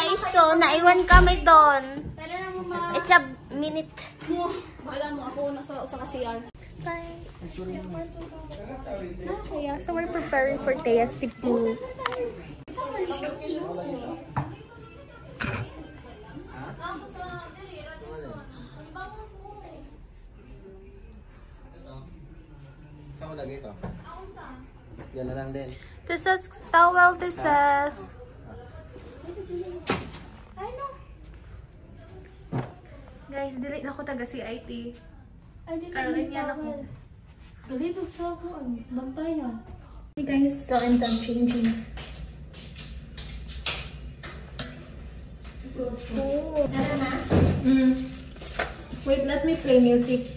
guys, so naiwan kami doon. It's a minute. Wala mo ako nasa CR. Bye. Okay, yeah. So we're preparing for Tea's tipu. Saan mo lagay ito? Yan na lang din. This is towel, this is. I know. Guys, delete na ko taga CIT. Ay, di Caroline yan ako. Galito sa ako, bantayan. Hey guys, so I'm done changing. Oh. Wait, let me play music.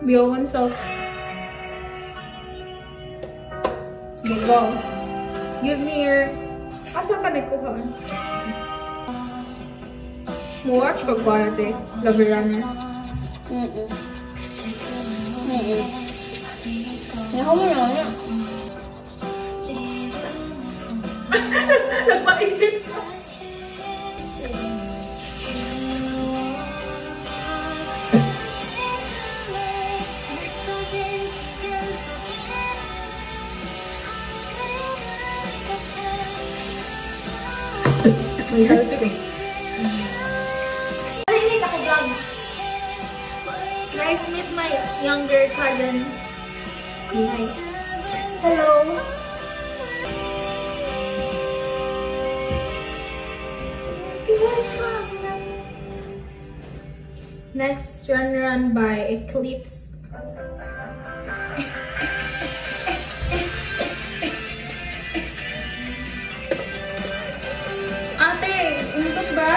Beyond self. Okay, go. Give me your... Asa ka nagkuha? Mo-watch ko ko natin. Gabi runner. Ako mo na yan. Nagpainit siya. Guys, meet my younger cousin. Hi. Hello. Next, Run by Eclipse. Ate, untog ba?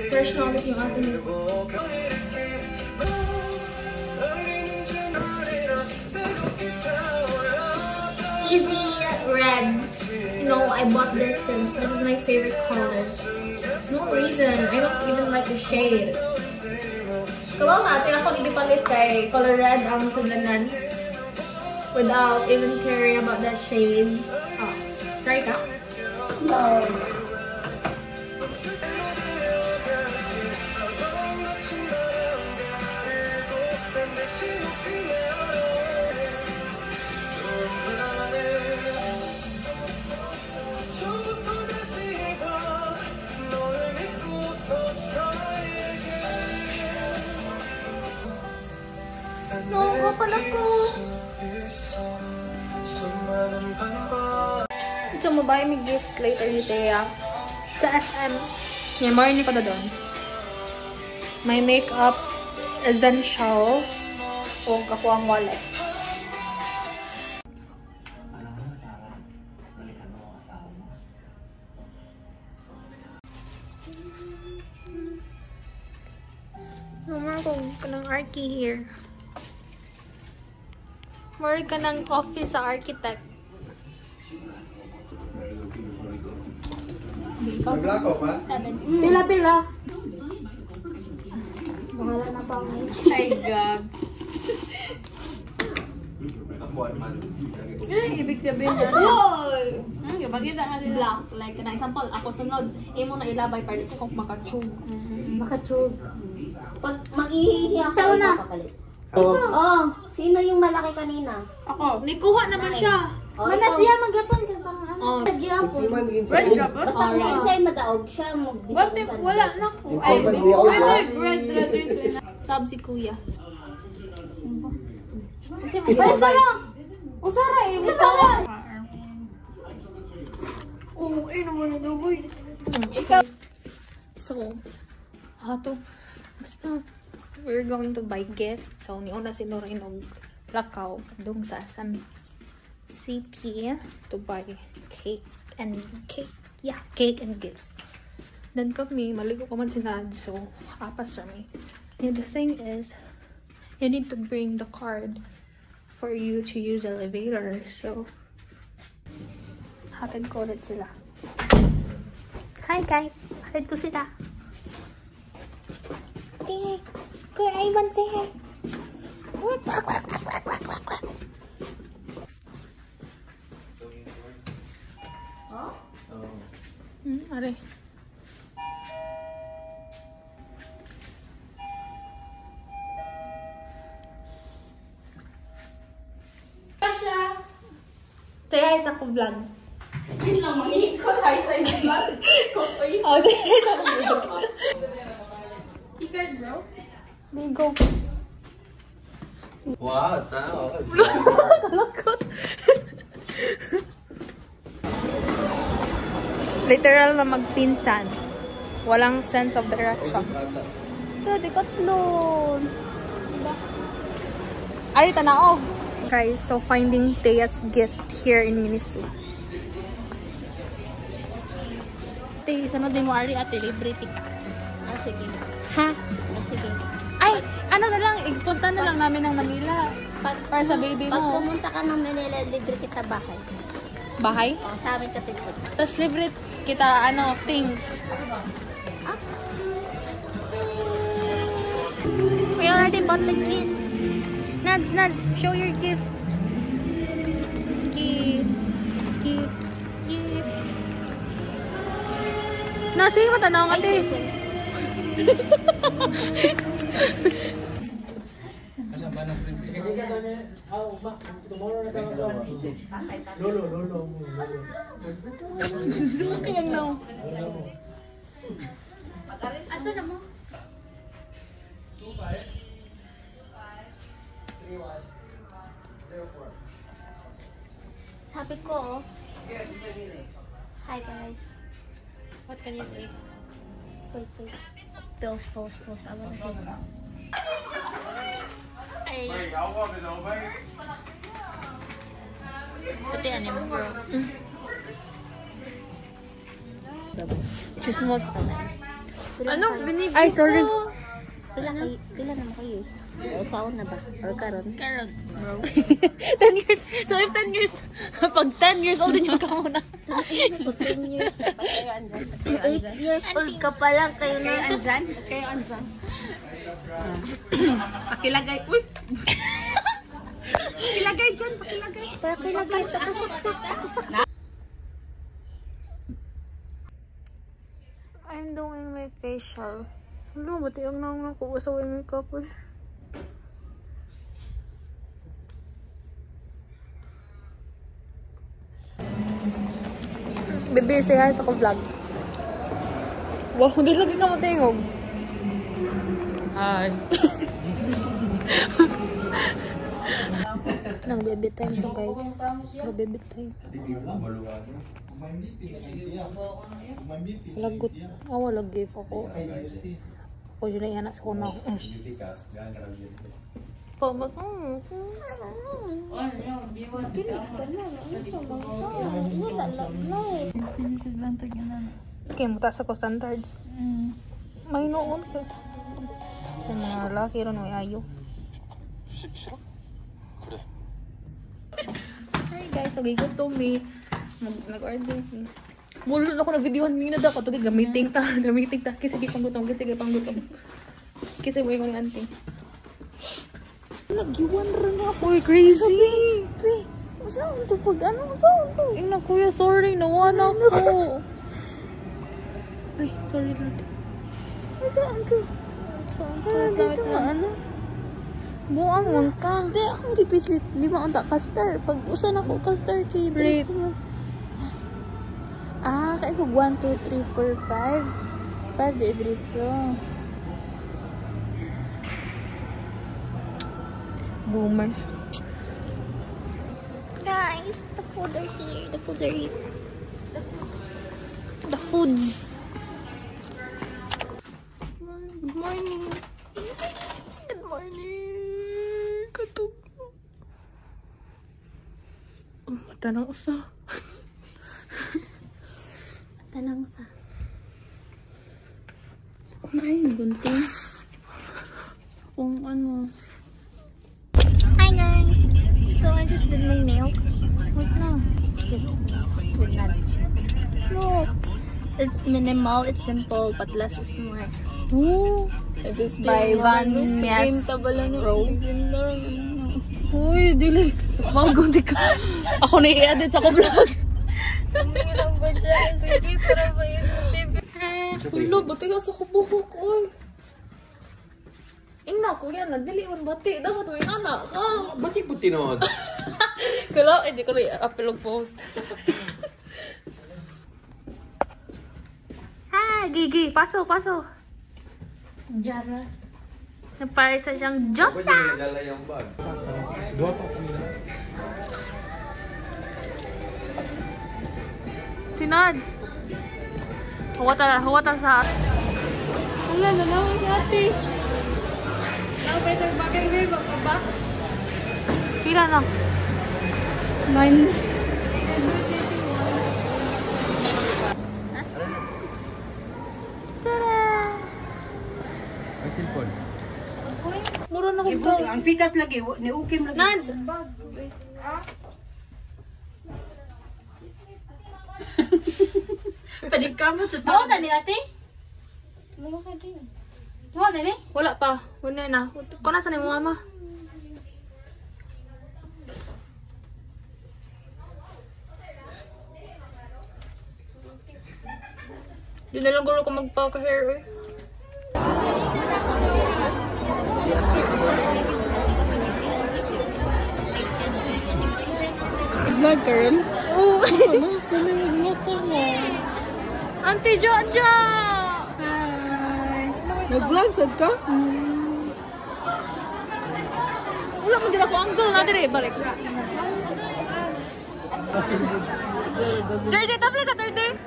Fresh knowledge yung atin. Easy red. You know, I bought this since this is my favorite color. No reason. I don't even like the shade. Kawal natin ako nagpalit kay color red ang sundanan. Without even caring about that shade. Oh, try ka? No. No, kapal ako. So, mabuhay may gift later ni Thea. Sa SM. Yan, marinig ko na doon. My makeup essentials. O, ako ang wallet. Namar ko ka ng Arky here. Mari ka ng office sa architect. Naglakaw pa? Pila. Bahala na pa ako. Ay, gag. Ibig sabihin na. Maganda nga nila. Black. Like, na example, ako sunod. Imo na ilabay para dito kung makachug. Makachug. Pag mag-ihihi ako, Saan na? papalit. Oh, sino yung malaki kanina? Ako. Nikuha naman siya. Oh, Mana ikaw. siya mag-apon ka pang ano? Oh. Mag-apon. Red drop? Basta kung isa'y madaog siya, What if wala na ko? Ay, Red. Sab si kuya. Ay, Sara! Usara eh, Usara! Oo, naman na daw, boy. Ikaw. So, ato. Basta, we're going to buy gifts. So, niuna si Lorraine og lakaw dong sa San CP to buy cake and gifts. Then kami, maligo pa man sinad. So, apas rami. And the thing is, you need to bring the card for you to use elevator. So, Hatid ko ulit sila. Hi guys! Hatid ko sila. Say hi. Kuya Ivan, say hi. Wak, wak, wak, wak, wak, wak, wak, wak. Are. Say hi sa ko vlog. Yun lang, mag-iikot. Hi sa inyo vlog. Kotoy. Oh, say hi sa ko vlog. Keycard, bro. There you go. Wow, sound. Kalakot. Literal na magpinsan. Walang sense of direction. Pwede katlon. Ari, tanaog. Guys, so finding Tea's gift here in Miniso. Te, sanod din mo Ari ate, libre tika. Ah, sige. Ha? Ah, sige. Ay, ano na lang, ipunta na lang namin ng Manila. Para sa baby Pag mo. pumunta ka ng Manila, libre kita bahay. Bahay? O, sa amin ka tikot. Tapos libre kita, ano, things. We already bought the gift. Nads, Nads, show your gift. Gift. Gift. Gift. Nasi, matanong Ay, ate. sim. Kaya no. Ato na mo. Sabi ko, oh. Hi guys. What can you say? Wait. Pause. I wanna see. Ay. Pati ano mo, bro? Chismos. Ano? Binigay Ay, sorry. Pila na mo kayo? Usaon na ba? Or karon? Karon, bro. 10 years. So, if 10 years, pag 10 years old din yung ka muna. 10 years. 8 years old ka pa lang kayo na. Andyan? Kayo andyan. Pakilagay. Uy! Pakilagay dyan, pakilagay. Pakilagay sa kasaksak. I'm doing my facial. Ano, ba't yung nang nakuha sa makeup eh? Baby, say hi sa ko vlog. Wow, hindi lagi ka matingog. Hi. Nang baby time po guys. Nang baby time. Lagot. Wala give ako. O yun na ihanas ko na. Pamatang. Okay, mutas ako standards. May noon ka. Yung mga laki ron may ayo. Hi guys, so gigutom eh. Nag-order eh. Mulot ako na videohan minad ako. Ito gamiting ta. Kasi panggutom. Kasi mo yung auntie. Nagiwan rin ako. Uy, crazy. Saan to pag ano? Saan to? Ina kuya, sorry. Nawana ako. Ay, sorry Lord. Saan to? Wait lang. Ano? Buang mo ka. Hindi, akong gipislit. 5 ang caster. Pag usan ako caster kay Drake. Kaya ko 1, 2, 3, 4, 5. Pwede, diretso. Boomer. Guys, the food are here. The foods. Good morning. Good morning. Katog. Tanang usa. Tanang sa. Ay, gunting. Kung ano. Hi guys. So I just did my nails. Wait na. Just with Nads. It's minimal, it's simple, but less is more. Ooh. By Van Mies Rowe. Uy, dili. Bagong di ka. Ako na i-edit ako vlog. Hulo, bati ka sa kubuhok, uy. Ina ko yan, dili man bati. Dapat may anak ka. Bati po tinod. Kala, hindi ko rin upload post. Ha, Gigi, paso. Jara. Naparisa siyang Diyosa. Nagdala yung bag. Dua pa kami na. Sinad. Huwata sa... Wala na naman si ate. Nakapay ito yung bagay rin, magpa-box. Tira na. 9. Tara! Ang cellphone. Mura na kito. Ang pikas lagi, ni Ukim lagi. Nads! Padig ka mo sa Ako na ni ate? Wala pa. Wala na. Kung nasa ni mo mama? Di na lang guro ko magpa-hair eh. Vlog ka rin? Oo. Alas ka na yung mata mo. Auntie Jojo! Hi! Nag-vlog sad ka? Wala mo din ako angle na dire. Balik. 30, tapos ka 30.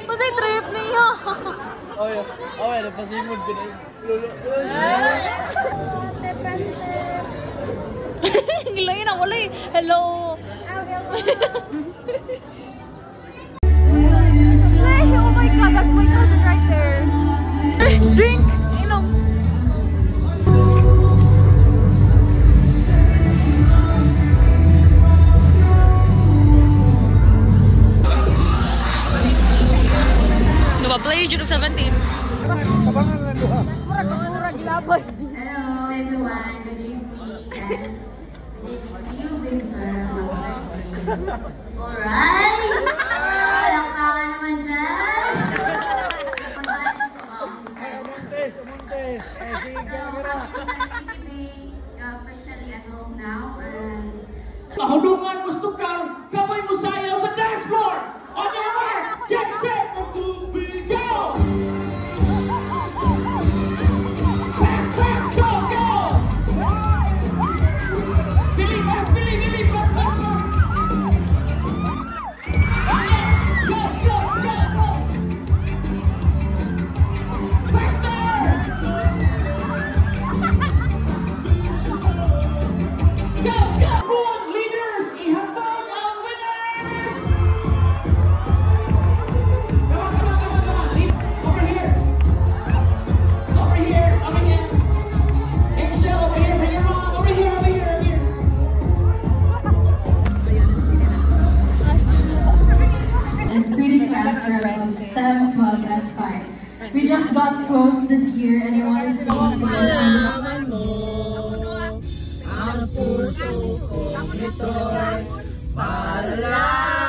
Masay trip niyo. Okay, napasimod ko na yung lulo. Gilayin na, wala eh. Hello. Hey, oh my god, that's my cousin right there. Drink, inom. Play Jurog 17. Kabangan na doon. Hello everyone, good evening and good evening to you, Victor. Alright! Palakpakan naman dyan! Montes. Sige, camera. Officially at home now and... Kahulungan gusto kang kamay mo sayaw sa dance floor! On your marks, get set, go! Fast, go! Billy, fast, Billy, fast! Go! Faster! Go! Food leaders, ihatag ang winners! Come on. Over here. Hey, Michelle, over here. Bring your mom. Over here. And pretty fast rep of 7:12.5. We just got close this year and you want to see Ang puso ko ito'y para